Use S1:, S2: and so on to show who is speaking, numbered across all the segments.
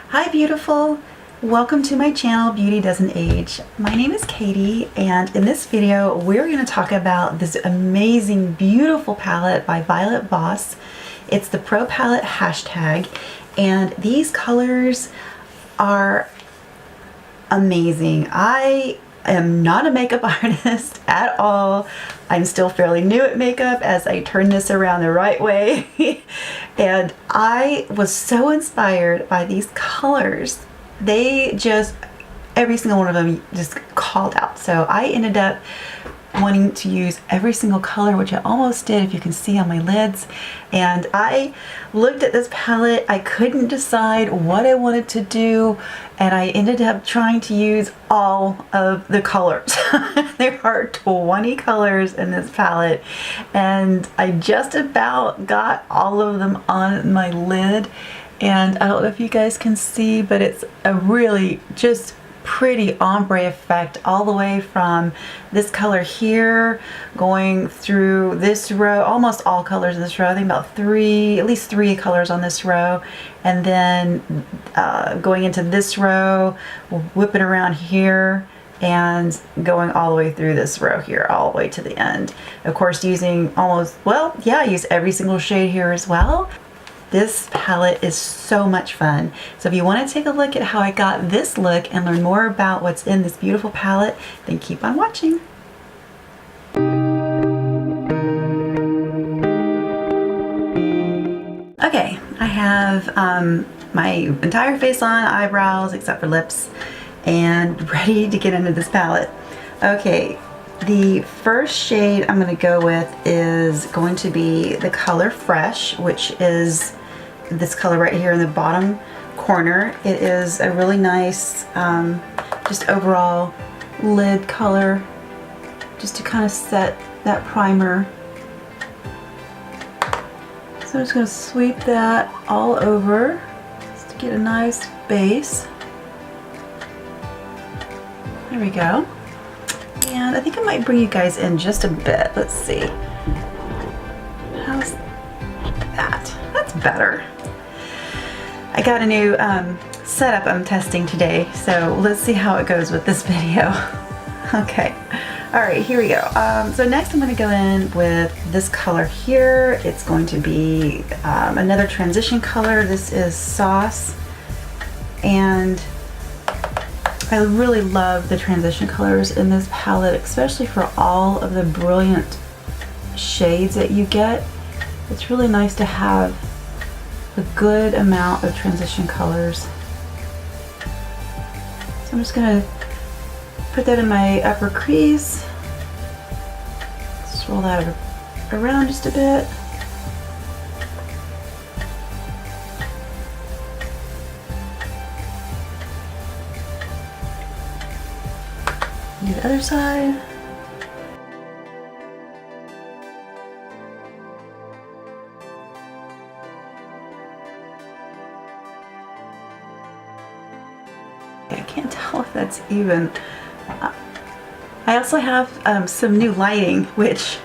S1: Hi beautiful! Welcome to my channel, Beauty Doesn't Age. My name is Katie, and in this video we're going to talk about this amazing, beautiful palette by Violet Voss. It's the Pro Palette Hashtag, and these colors are amazing. I am not a makeup artist at all. I'm still fairly new at makeup as I turn this around the right way. And I was so inspired by these colors. They just, every single one of them just called out. So I ended up wanting to use every single color, which I almost did, if you can see on my lids. And I looked at this palette, I couldn't decide what I wanted to do, and I ended up trying to use all of the colors. There are 20 colors in this palette, and I just about got all of them on my lid. And I don't know if you guys can see, but it's a really just pretty ombre effect all the way from this color here going through this row, almost all colors in this row. I think about at least three colors on this row, and then going into this row, whipping around here and going all the way through this row here, all the way to the end. Of course, using almost, well, yeah, I use every single shade here as well. This palette is so much fun. So if you want to take a look at how I got this look and learn more about what's in this beautiful palette, then keep on watching. Okay, I have my entire face on, eyebrows except for lips, and ready to get into this palette. Okay, the first shade I'm going to go with is going to be the color Fresh, which is this color right here in the bottom corner. It is a really nice just overall lid color, just to kind of set that primer. So I'm just going to sweep that all over just to get a nice base. There we go. And I think I might bring you guys in just a bit. Let's see. How's that? That's better. I got a new setup I'm testing today, so let's see how it goes with this video. Okay. Alright, here we go. So next I'm going to go in with this color here. It's going to be another transition color. This is Sauce, and I really love the transition colors in this palette, especially for all of the brilliant shades that you get. It's really nice to have a good amount of transition colors. So I'm just going to put that in my upper crease. Swirl that around just a bit. Do the other side. I can't tell if that's even. I also have some new lighting, which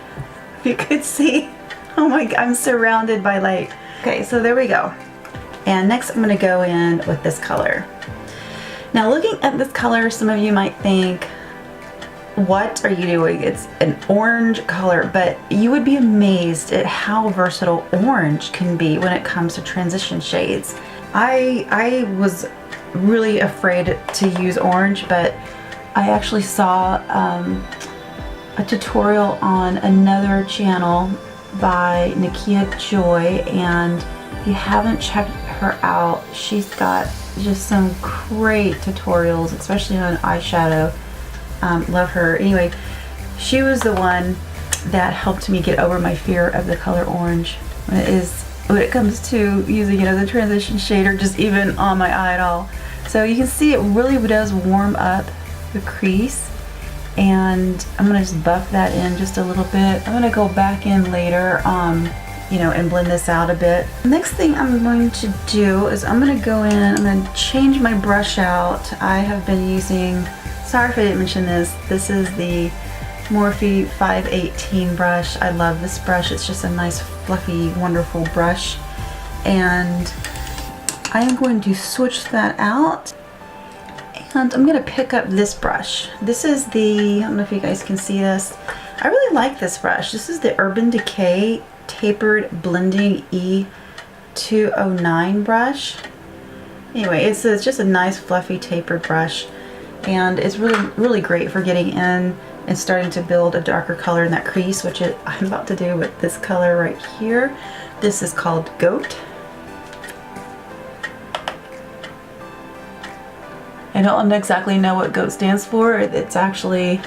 S1: if you could see, oh my God, I'm surrounded by light. Okay, so there we go. And next I'm going to go in with this color. Now looking at this color, some of you might think, what are you doing? It's an orange color, but you would be amazed at how versatile orange can be when it comes to transition shades. I was really afraid to use orange, but I actually saw a tutorial on another channel by Nakia Joy, and if you haven't checked her out, she's got just some great tutorials, especially on eyeshadow. Love her. Anyway, she was the one that helped me get over my fear of the color orange when it comes to using it as a transition shade, or just even on my eye at all. So you can see it really does warm up the crease, and I'm going to just buff that in just a little bit. I'm going to go back in later you know, and blend this out a bit. Next thing I'm going to do is I'm going to go in, I'm going to change my brush out. I have been using, sorry if I didn't mention this, this is the Morphe 518 brush. I love this brush. It's just a nice, fluffy, wonderful brush. And I am going to switch that out. And I'm gonna pick up this brush. This is the, I don't know if you guys can see this. I really like this brush. This is the Urban Decay Tapered Blending E209 brush. Anyway, it's just a nice fluffy tapered brush, and it's really great for getting in and starting to build a darker color in that crease, which I'm about to do with this color right here. This is called Goat. I don't exactly know what GOAT stands for. It's actually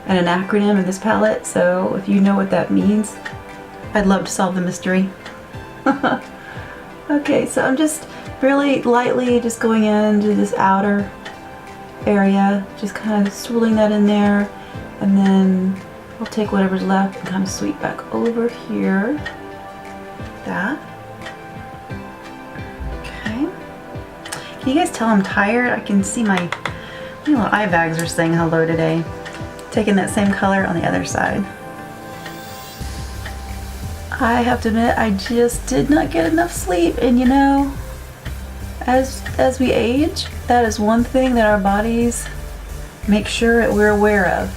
S1: an acronym in this palette, so if you know what that means, I'd love to solve the mystery. Okay, so I'm just really lightly just going into this outer area, just kind of swirling that in there, and then I'll take whatever's left and kind of sweep back over here. That. Can you guys tell I'm tired? I can see my little eye bags are saying hello today. Taking that same color on the other side. I have to admit, I just did not get enough sleep, and you know, as we age, that is one thing that our bodies make sure that we're aware of.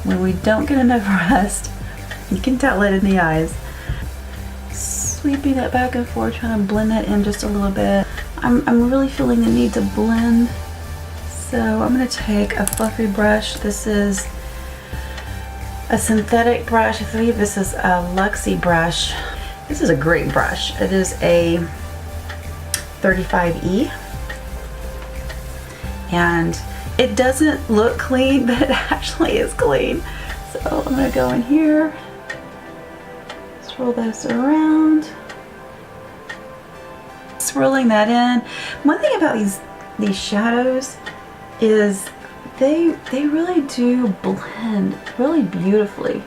S1: When we don't get enough rest, you can tell it in the eyes. Sweeping that back and forth, trying to blend that in just a little bit. I'm really feeling the need to blend, so I'm going to take a fluffy brush. This is a synthetic brush. I believe this is a Luxie brush. This is a great brush. It is a 35E, and it doesn't look clean, but it actually is clean. So I'm going to go in here, swirl this around. Swirling that in. One thing about these shadows is they really do blend really beautifully.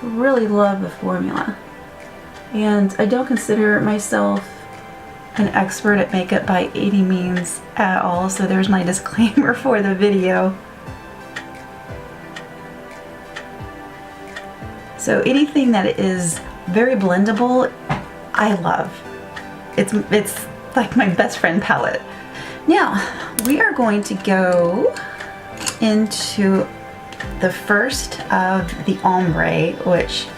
S1: Really love the formula. And I don't consider myself an expert at makeup by any means at all, so there's my disclaimer for the video. So anything that is very blendable, I love. It's like my best friend palette. Now, we are going to go into the first of the Ombre, which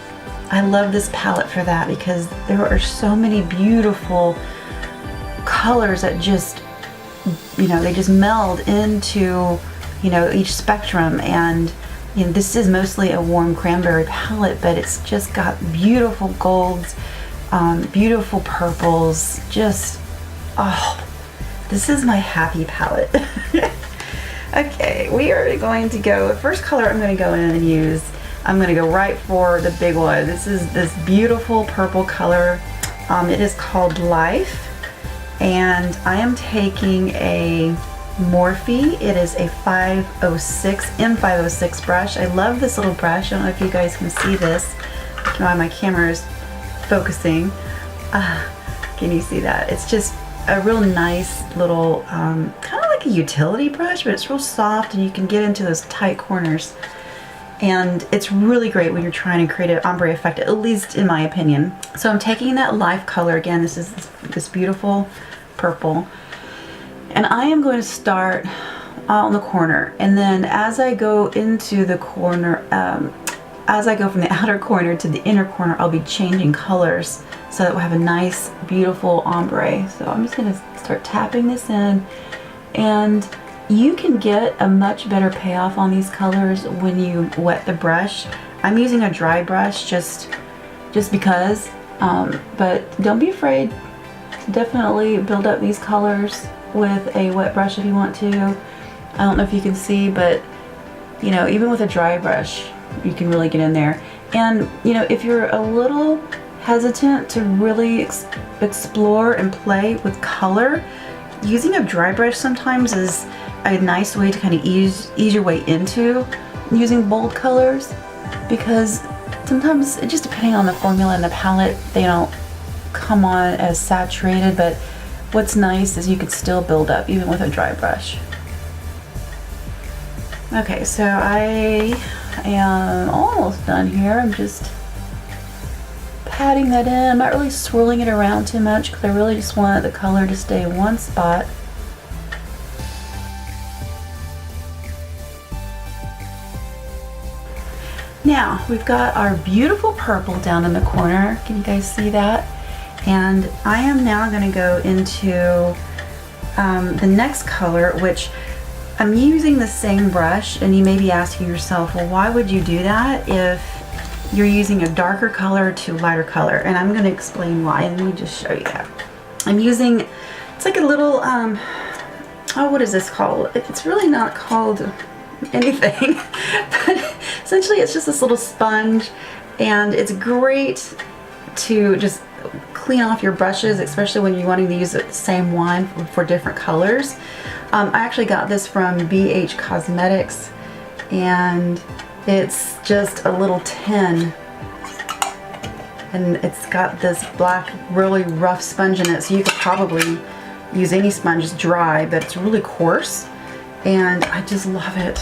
S1: I love this palette for that, because there are so many beautiful colors that just, you know, they just meld into, you know, each spectrum. And you know, this is mostly a warm cranberry palette, but it's just got beautiful golds, beautiful purples. Just, oh, this is my happy palette. Okay, we are going to go, first color I'm going to go in and use, I'm going to go right for the big one. This is this beautiful purple color. It is called Life, and I am taking a Morphe. It is a 506, M506 brush. I love this little brush. I don't know if you guys can see this. Why my camera is focusing. Can you see that? It's just a real nice little, kind of like a utility brush, but it's real soft and you can get into those tight corners. And it's really great when you're trying to create an ombre effect, at least in my opinion. So I'm taking that Life color again. This is this beautiful purple. And I am going to start on the corner. And then as I go into the corner, as I go from the outer corner to the inner corner, I'll be changing colors so that we'll have a nice, beautiful ombre. So I'm just going to start tapping this in, and you can get a much better payoff on these colors when you wet the brush. I'm using a dry brush just because, but don't be afraid. Definitely build up these colors with a wet brush if you want to. I don't know if you can see, but you know, even with a dry brush, you can really get in there. And you know, if you're a little hesitant to really explore and play with color, using a dry brush sometimes is a nice way to kind of ease your way into using bold colors, because sometimes, just depending on the formula and the palette, they don't come on as saturated, but what's nice is you can still build up even with a dry brush. Okay, so I am almost done here. I'm just patting that in. I'm not really swirling it around too much because I really just want the color to stay in one spot. Now we've got our beautiful purple down in the corner. Can you guys see that? And I am now going to go into the next color, which I'm using the same brush, and you may be asking yourself, well, why would you do that if you're using a darker color to lighter color? And I'm going to explain why. Let me just show you that. I'm using, it's like a little, oh, what is this called? It's really not called anything, but essentially it's just this little sponge, and it's great to just clean off your brushes, especially when you're wanting to use the same one for different colors. I actually got this from Biege Cosmetics, and it's just a little tin, and it's got this black, really rough sponge in it, so you could probably use any sponge, it's dry, but it's really coarse, and I just love it.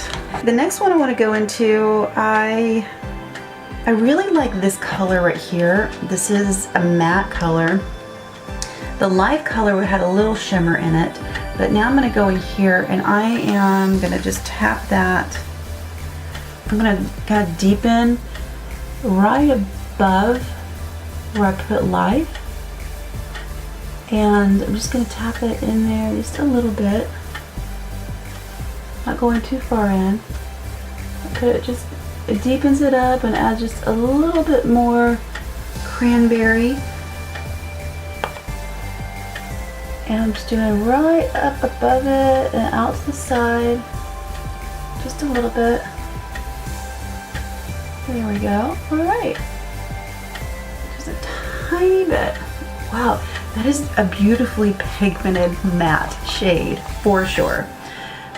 S1: The next one I want to go into, I really like this color right here. This is a matte color. The light color had a little shimmer in it, but now I'm going to go in here and I am going to just tap that. I'm going to kind of deepen right above where I put light, and I'm just going to tap it in there just a little bit, not going too far in, but it deepens it up and adds just a little bit more cranberry. And I'm just doing right up above it and out to the side, just a little bit. There we go. All right, just a tiny bit. Wow, that is a beautifully pigmented matte shade for sure.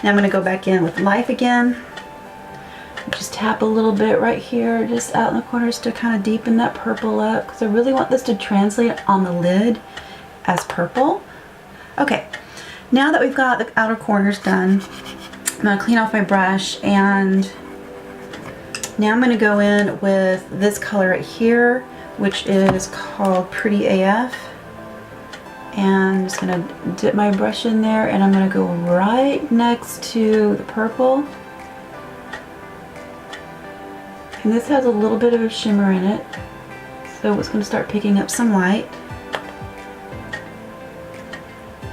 S1: Now I'm going to go back in with Life again. Just tap a little bit right here, just out in the corners to kind of deepen that purple up, because I really want this to translate on the lid as purple. Okay, now that we've got the outer corners done, I'm going to clean off my brush, and now I'm going to go in with this color right here, which is called Pretty AF. And I'm just going to dip my brush in there, and I'm going to go right next to the purple. And this has a little bit of a shimmer in it, so it's going to start picking up some light.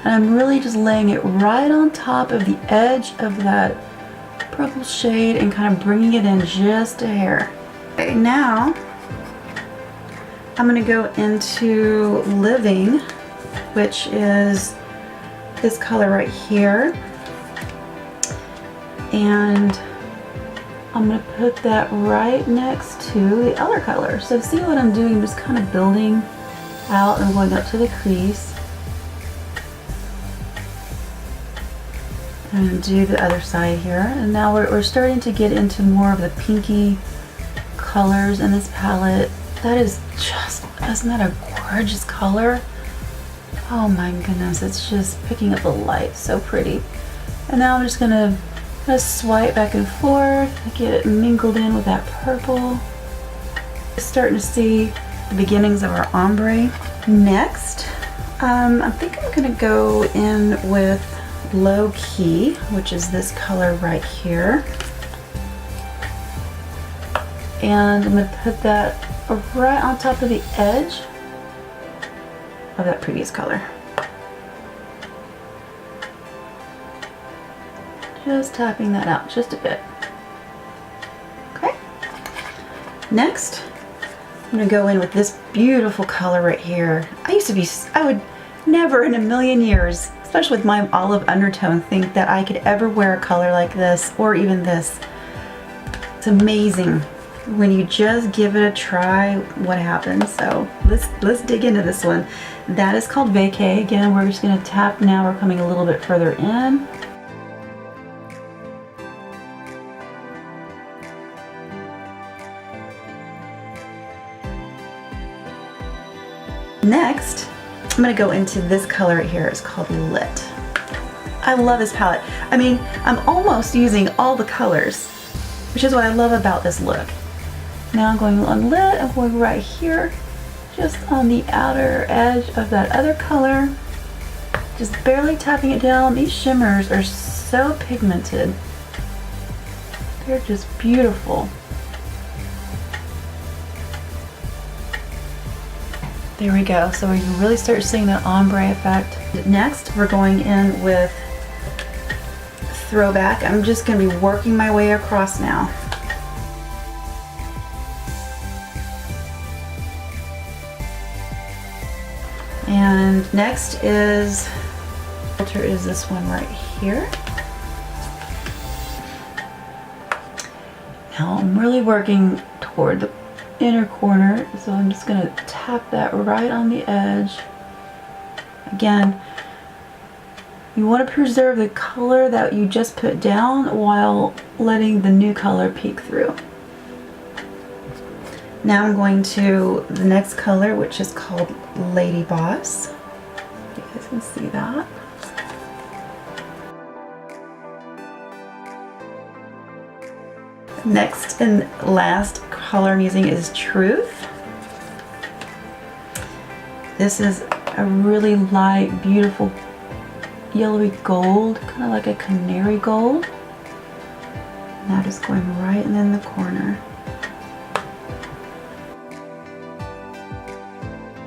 S1: And I'm really just laying it right on top of the edge of that purple shade and kind of bringing it in just a hair. Okay, now I'm going to go into Living, which is this color right here. And I'm going to put that right next to the other color. So see what I'm doing? I'm just kind of building out and going up to the crease. And do the other side here. And now we're starting to get into more of the pinky colors in this palette. That is just, isn't that a gorgeous color? Oh my goodness, it's just picking up the light, so pretty. And now I'm just gonna swipe back and forth, get it mingled in with that purple. Starting to see the beginnings of our ombre. Next, I think I'm gonna go in with Low Key, which is this color right here. And I'm gonna put that right on top of the edge of that previous color. Just tapping that out just a bit. Okay. Next, I'm gonna go in with this beautiful color right here. I would never in a million years, especially with my olive undertone, think that I could ever wear a color like this, or even this. It's amazing when you just give it a try what happens. So let's dig into this one. That is called Decay. Again, we're just going to tap now. We're coming a little bit further in. Next, I'm going to go into this color right here. It's called Lit. I love this palette. I mean, I'm almost using all the colors, which is what I love about this look. Now I'm going on Lit, I'm going right here, just on the outer edge of that other color. Just barely tapping it down. These shimmers are so pigmented. They're just beautiful. There we go. So we can really start seeing the ombre effect. Next, we're going in with Throwback. I'm just going to be working my way across now. And next is filter is this one right here. Now I'm really working toward the inner corner, so I'm just going to tap that right on the edge. Again, you want to preserve the color that you just put down while letting the new color peek through. Now I'm going to the next color, which is called Lady Boss. You guys can see that. Next and last color I'm using is Truth. This is a really light, beautiful yellowy gold, kind of like a canary gold. And that is going right in the corner.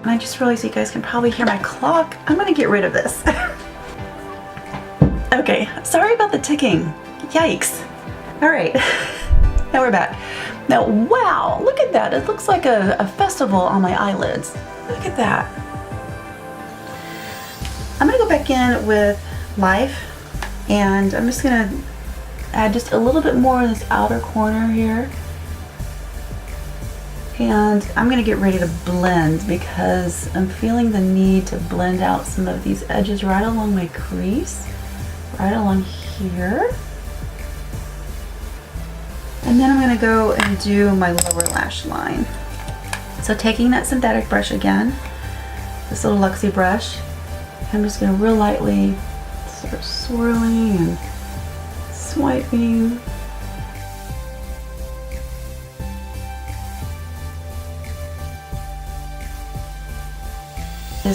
S1: And I just realized you guys can probably hear my clock. I'm gonna get rid of this. Okay, sorry about the ticking. Yikes. All right, now we're back. Now, wow, look at that. It looks like a festival on my eyelids. Look at that. I'm gonna go back in with Life, and I'm just gonna add just a little bit more in this outer corner here. And I'm gonna get ready to blend because I'm feeling the need to blend out some of these edges right along my crease, right along here. And then I'm gonna go and do my lower lash line. So taking that synthetic brush again, this little Luxie brush, I'm just gonna real lightly start swirling and swiping.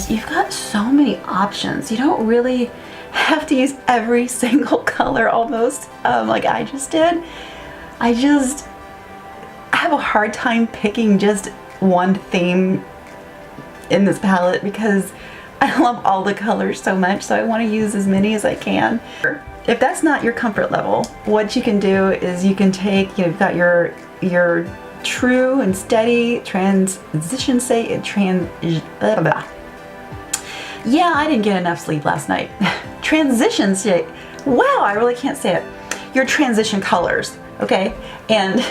S1: You've got so many options. You don't really have to use every single color almost like I just did. I have a hard time picking just one theme in this palette because I love all the colors so much, so I want to use as many as I can. If that's not your comfort level, what you can do is you can take, you've got your true and steady transition Yeah, I didn't get enough sleep last night. Transition shade. Wow, I really can't say it. Your transition colors, okay? And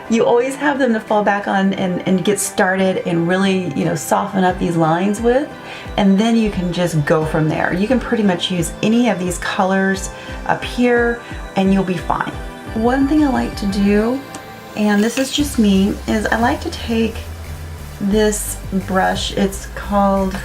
S1: you always have them to fall back on and get started and really, you know, soften up these lines with. And then you can just go from there. You can pretty much use any of these colors up here and you'll be fine. One thing I like to do, and this is just me, is I like to take this brush. It's called,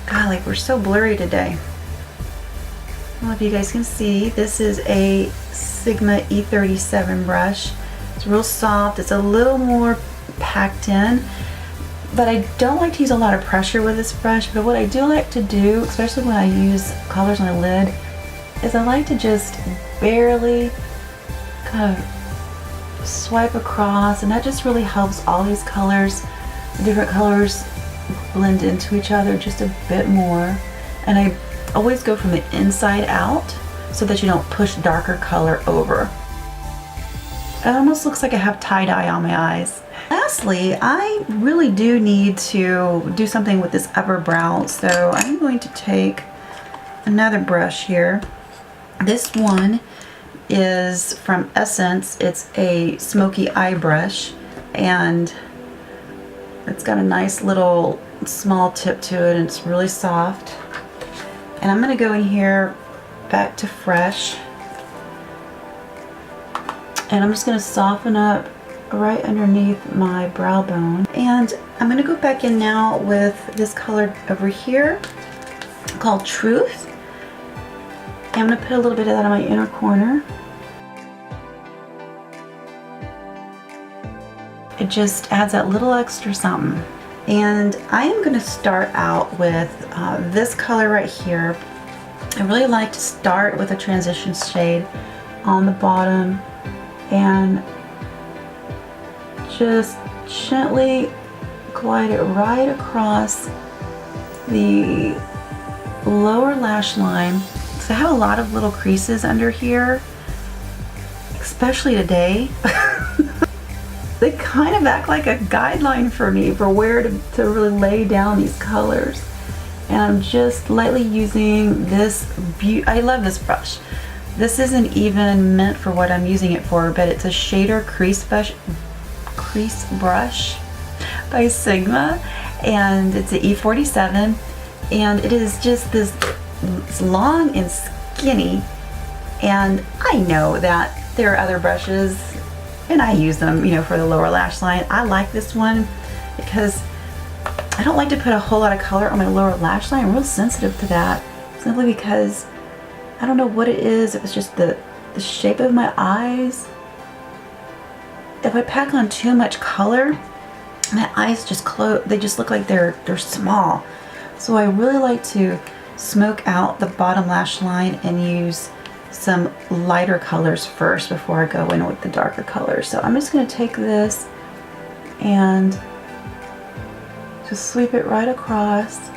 S1: golly, we're so blurry today. I don't know if you guys can see. This is a Sigma E37 brush. It's real soft. It's a little more packed in, but I don't like to use a lot of pressure with this brush. But what I do like to do, especially when I use colors on a lid, is I like to just barely kind of swipe across, and that just really helps all these colors, the different colors, blend into each other just a bit more. And I always go from the inside out so that you don't push darker color over. It almost looks like I have tie-dye on my eyes. Lastly, I really do need to do something with this upper brow, so I'm going to take another brush here. This one is from Essence. It's a smoky eye brush, and it's got a nice little small tip to it, and it's really soft. And I'm going to go in here back to Fresh, and I'm just going to soften up right underneath my brow bone. And I'm going to go back in now with this color over here called Truth. And I'm going to put a little bit of that on my inner corner. It just adds that little extra something. And I am going to start out with this color right here. I really like to start with a transition shade on the bottom and just gently glide it right across the lower lash line. So I have a lot of little creases under here, especially today. They kind of act like a guideline for me for where to really lay down these colors. And I'm just lightly using this, I love this brush. This isn't even meant for what I'm using it for, but it's a shader crease brush by Sigma, and it's an E47, and it is just this, it's long and skinny, and I know that there are other brushes and I use them, you know, for the lower lash line. I like this one because I don't like to put a whole lot of color on my lower lash line. I'm real sensitive to that, simply because I don't know what it is. It was just the shape of my eyes. If I pack on too much color, my eyes just close. They just look like they're small. So I really like to smoke out the bottom lash line and use some lighter colors first before I go in with the darker colors. So I'm just going to take this and just sweep it right across.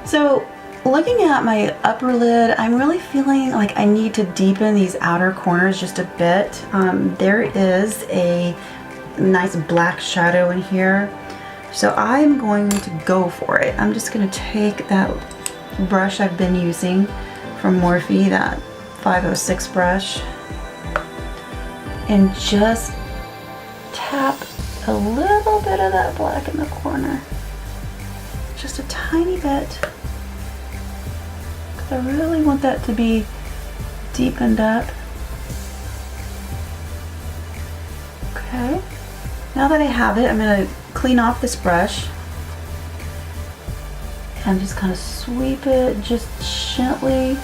S1: So looking at my upper lid, I'm really feeling like I need to deepen these outer corners just a bit. There is a nice black shadow in here, so I'm going to go for it. I'm just going to take that brush I've been using from Morphe, that 506 brush, and just tap a little bit of that black in the corner, just a tiny bit, because I really want that to be deepened up. Okay, now that I have it, I'm going to clean off this brush and just kind of sweep it just gently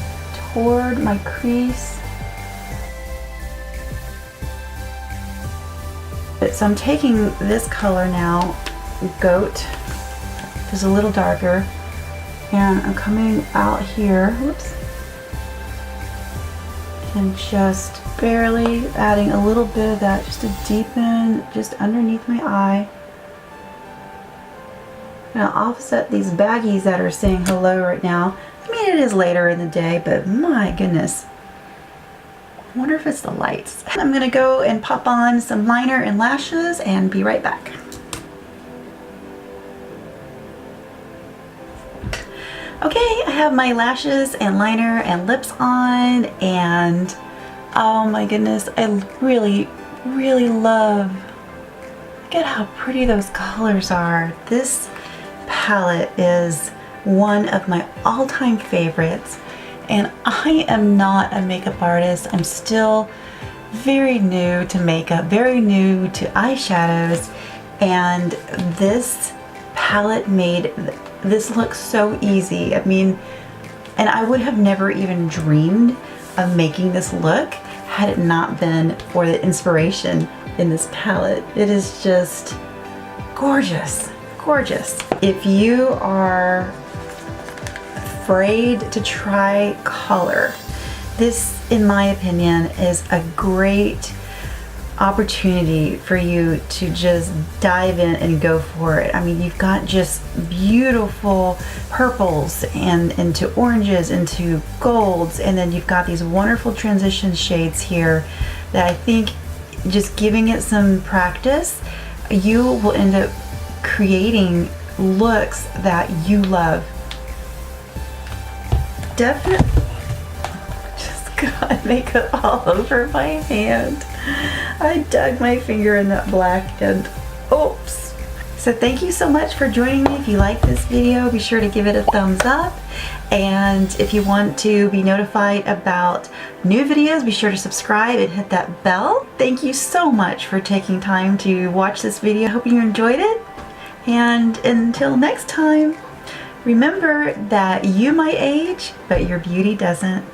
S1: toward my crease. So I'm taking this color now, Goat, just a little darker, and I'm coming out here, whoops, and just barely adding a little bit of that just to deepen just underneath my eye. Now offset these baggies that are saying hello right now. I mean, it is later in the day, but my goodness. I wonder if it's the lights. I'm gonna go and pop on some liner and lashes and be right back. Okay, I have my lashes and liner and lips on, and oh my goodness, I really, really love, look at how pretty those colors are. This palette is one of my all-time favorites, and I am not a makeup artist. I'm still very new to makeup, very new to eyeshadows, and this palette made this look so easy. I mean, and I would have never even dreamed of making this look had it not been for the inspiration in this palette. It is just gorgeous. Gorgeous. If you are afraid to try color, this, in my opinion, is a great opportunity for you to just dive in and go for it. I mean, you've got just beautiful purples and into oranges, into golds, and then you've got these wonderful transition shades here that I think, just giving it some practice, you will end up creating looks that you love. Definitely just got makeup all over my hand. I dug my finger in that black and oops. So thank you so much for joining me. If you like this video, be sure to give it a thumbs up. And if you want to be notified about new videos, be sure to subscribe and hit that bell. Thank you so much for taking time to watch this video. I hope you enjoyed it. And until next time, remember that you might age, but your beauty doesn't.